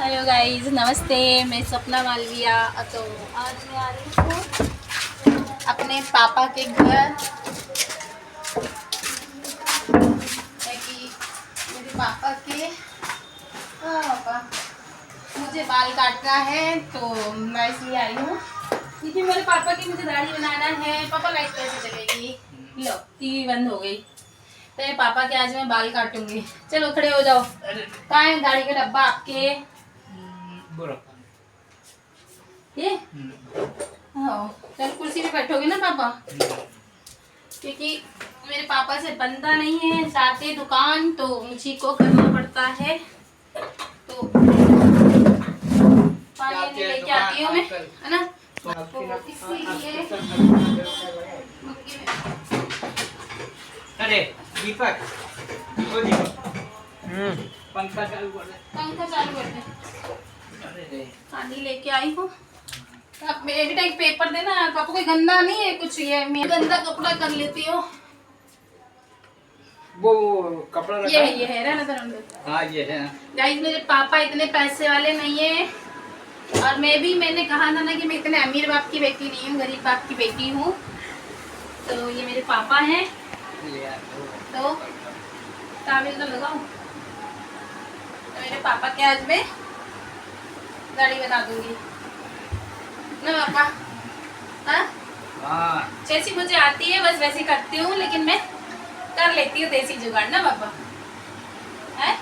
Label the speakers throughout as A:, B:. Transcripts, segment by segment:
A: Hello guys, नमस्ते। मैं सपना मालविया। तो आज मैं आ रही हूँ अपने पापा के घर, क्योंकि मेरे पापा के पापा मुझे बाल काटना है, तो मैं इसलिए आई हूँ क्योंकि मेरे पापा की मुझे दाढ़ी बनाना है। पापा लाइट कैसे चलेगी? लो, टीवी बंद हो गई। तो मेरे पापा के आज मैं बाल काटूंगी। चलो खड़े हो जाओ। कहाँ है दाढ़ी का डब्बा आपके? ये हाँ, चल कुर्सी पे बैठोगे ना पापा, क्योंकि मेरे पापा से बनता नहीं है। जाते दुकान तो मुझे को करना पड़ता है, तो पानी लेके आती हूँ मैं, है ना। तो इसीलिए
B: अरे दीपक, ओ दीपक, पंखा चालू कर दे। अरे
A: पानी लेके आई हूँ। आप मेरे एक पेपर देना पापा। कोई गंदा नहीं है कुछ, ये मैं गंदा कपड़ा कर लेती हूँ।
B: वो कपड़ा रखा
A: ये है रहना तो।
B: हाँ ये है।
A: गाइस, मेरे पापा इतने पैसे वाले नहीं है, और मैंने कहा था ना कि मैं इतने अमीर बाप की बेटी नहीं हूँ, गरीब बाप की बेटी हूँ। तो ये मेरे पापा हैं, तो ताबीज तो लगाओ। तो मेरे पापा के आज मैं दाढ़ी बना दूंगी ना पापा। हाँ, जैसी मुझे आती है बस वैसी करती हूँ, लेकिन मैं कर लेती हूँ देसी जुगाड़ ना पापा, है।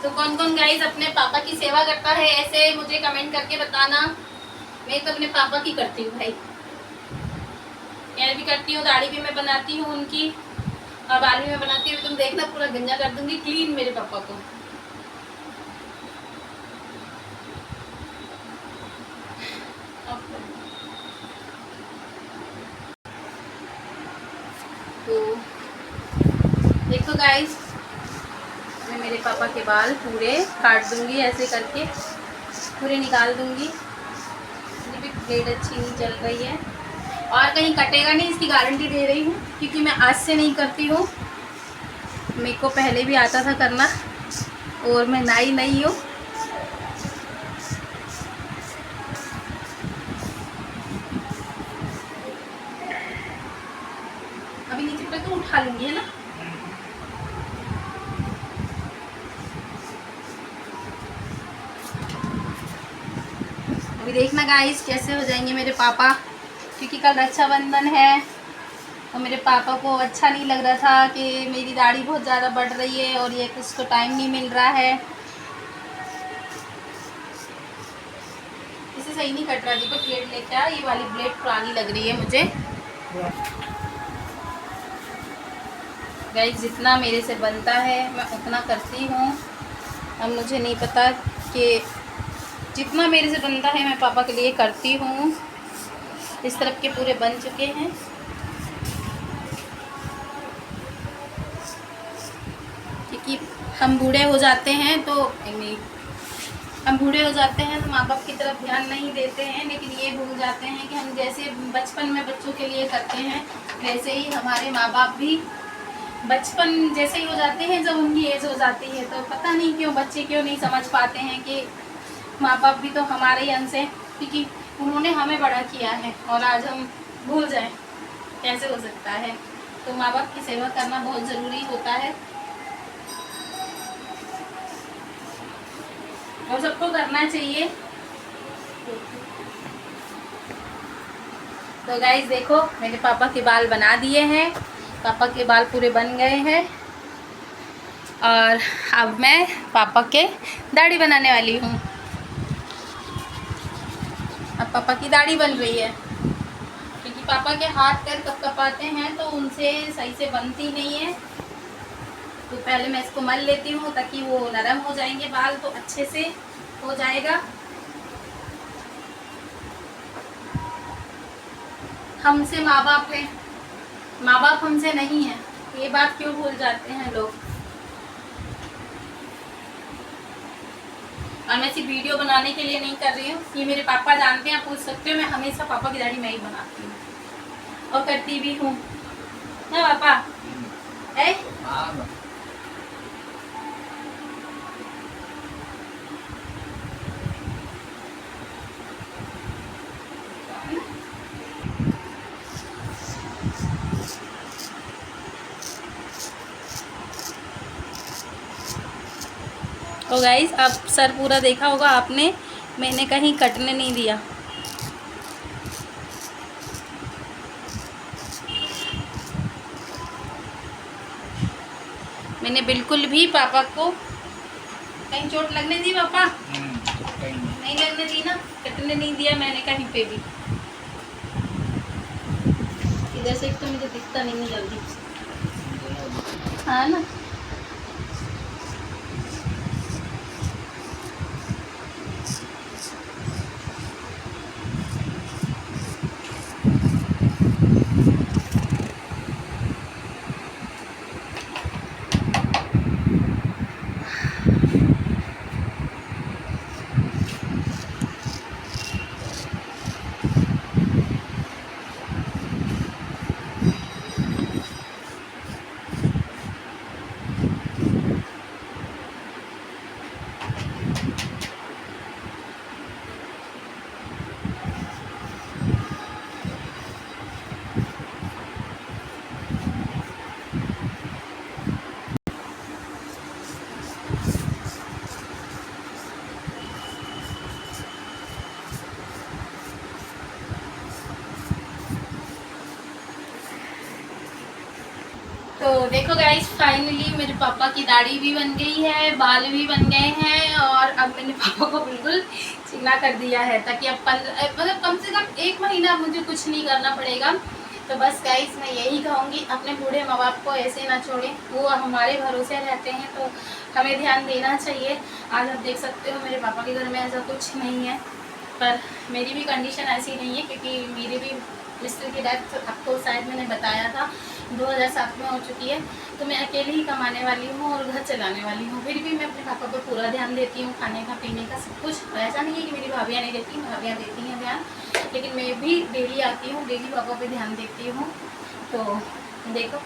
A: तो कौन कौन गाइस अपने पापा की सेवा करता है, ऐसे मुझे कमेंट करके बताना। मैं तो अपने पापा की करती हूँ भाई, हेयर भी करती हूँ, दाढ़ी भी मैं बनाती हूँ उनकी, और बाल भी मैं बनाती हूँ। तुम देखना, पूरा गंजा कर दूंगी क्लीन मेरे पापा को। तो देखो गाइस, मैं मेरे पापा के बाल पूरे काट दूंगी, ऐसे करके पूरे निकाल दूंगी। ये भी ब्लेड अच्छी नहीं चल रही है, और कहीं कटेगा नहीं इसकी गारंटी दे रही हूँ, क्योंकि मैं आज से नहीं करती हूँ। मेरे को पहले भी आता था करना, और मैं नई नहीं हूँ। अभी नीचे पे तो उठा लूंगी, है ना। अभी देखना गाइस कैसे हो जाएंगे मेरे पापा, क्योंकि कल रक्षाबंधन है, और मेरे पापा को अच्छा नहीं लग रहा था कि मेरी दाढ़ी बहुत ज़्यादा बढ़ रही है और ये कुछ तो टाइम नहीं मिल रहा है। इसे सही नहीं कट रहा दीपक, ब्लेड लेके आ। ये वाली ब्लेड पुरानी लग रही है मुझे। गाइस, जितना मेरे से बनता है मैं उतना करती हूँ। अब मुझे नहीं पता कि जितना मेरे से बनता है मैं पापा के लिए करती हूँ। इस तरफ के पूरे बन चुके हैं। क्योंकि हम बूढ़े हो जाते हैं तो माँ बाप की तरफ ध्यान नहीं देते हैं, लेकिन ये भूल जाते हैं कि हम जैसे बचपन में बच्चों के लिए करते हैं, वैसे ही हमारे माँ बाप भी बचपन जैसे ही हो जाते हैं। जब उनकी एज हो जाती है तो पता नहीं क्यों बच्चे क्यों नहीं समझ पाते हैं कि माँ बाप भी तो हमारे ही अंश हैं, क्योंकि उन्होंने हमें बड़ा किया है, और आज हम भूल जाएं, कैसे हो सकता है। तो माँ बाप की सेवा करना बहुत ज़रूरी होता है, और सबको करना चाहिए। तो गाइस देखो, मेरे पापा के बाल बना दिए हैं, पापा के बाल पूरे बन गए हैं, और अब मैं पापा के दाढ़ी बनाने वाली हूँ। अब पापा की दाढ़ी बन रही है, क्योंकि पापा के हाथ पैर कपकपाते हैं तो उनसे सही से बनती नहीं है। तो पहले मैं इसको मल लेती हूँ ताकि वो नरम हो जाएंगे बाल, तो अच्छे से हो जाएगा। हमसे माँ बाप है, माँ बाप हमसे नहीं है, ये बात क्यों भूल जाते हैं लोग। और मैं सिर्फ वीडियो बनाने के लिए नहीं कर रही हूँ, ये मेरे पापा जानते हैं, आप पूछ सकते हो। मैं हमेशा पापा की दाढ़ी मैं ही बनाती हूँ, और करती भी हूँ ना पापा है।
B: हाँ
A: तो गाइस अब सर पूरा देखा होगा आपने, मैंने कहीं कटने नहीं दिया। मैंने बिल्कुल भी पापा को कहीं चोट लगने दी पापा, नहीं लगने दी ना, कटने नहीं दिया मैंने कहीं पे भी। इधर से एक तो मुझे दिखता नहीं है जल्दी, हाँ ना। तो देखो गाइस फाइनली मेरे पापा की दाढ़ी भी बन गई है, बाल भी बन गए हैं, और अब मैंने पापा को बिल्कुल चिकना कर दिया है, ताकि अब मतलब कम से कम 1 महीना मुझे कुछ नहीं करना पड़ेगा। तो बस गाइस मैं यही कहूँगी, अपने बूढ़े माँ बाप को ऐसे ना छोड़ें, वो हमारे भरोसे रहते हैं तो हमें ध्यान देना चाहिए। आज आप देख सकते हो मेरे पापा के घर में ऐसा कुछ नहीं है, पर मेरी भी कंडीशन ऐसी नहीं है, क्योंकि मेरी भी मिस्टर की डेथ आपको शायद मैंने बताया था 2007 में हो चुकी है। तो मैं अकेले ही कमाने वाली हूँ और घर चलाने वाली हूँ, फिर भी मैं अपने पापा पर पूरा ध्यान देती हूँ, खाने का पीने का सब कुछ। ऐसा नहीं है कि मेरी भाभियाँ नहीं देती, भाभियाँ देती हैं ध्यान, लेकिन मैं भी डेली आती हूँ, डेली पापा पे ध्यान देती हूँ। तो देखो,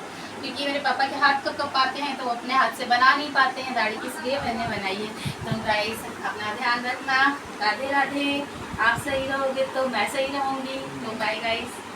A: क्योंकि मेरे पापा के हाथ तो कब पाते हैं, तो वो अपने हाथ से बना नहीं पाते हैं दाढ़ी, किस लिए मैंने बनाई है। तो गाइस अपना ध्यान रखना, राधे राधे। आप सही रहोगे तो मैं सही रहूँगी। तो बाय गाइस।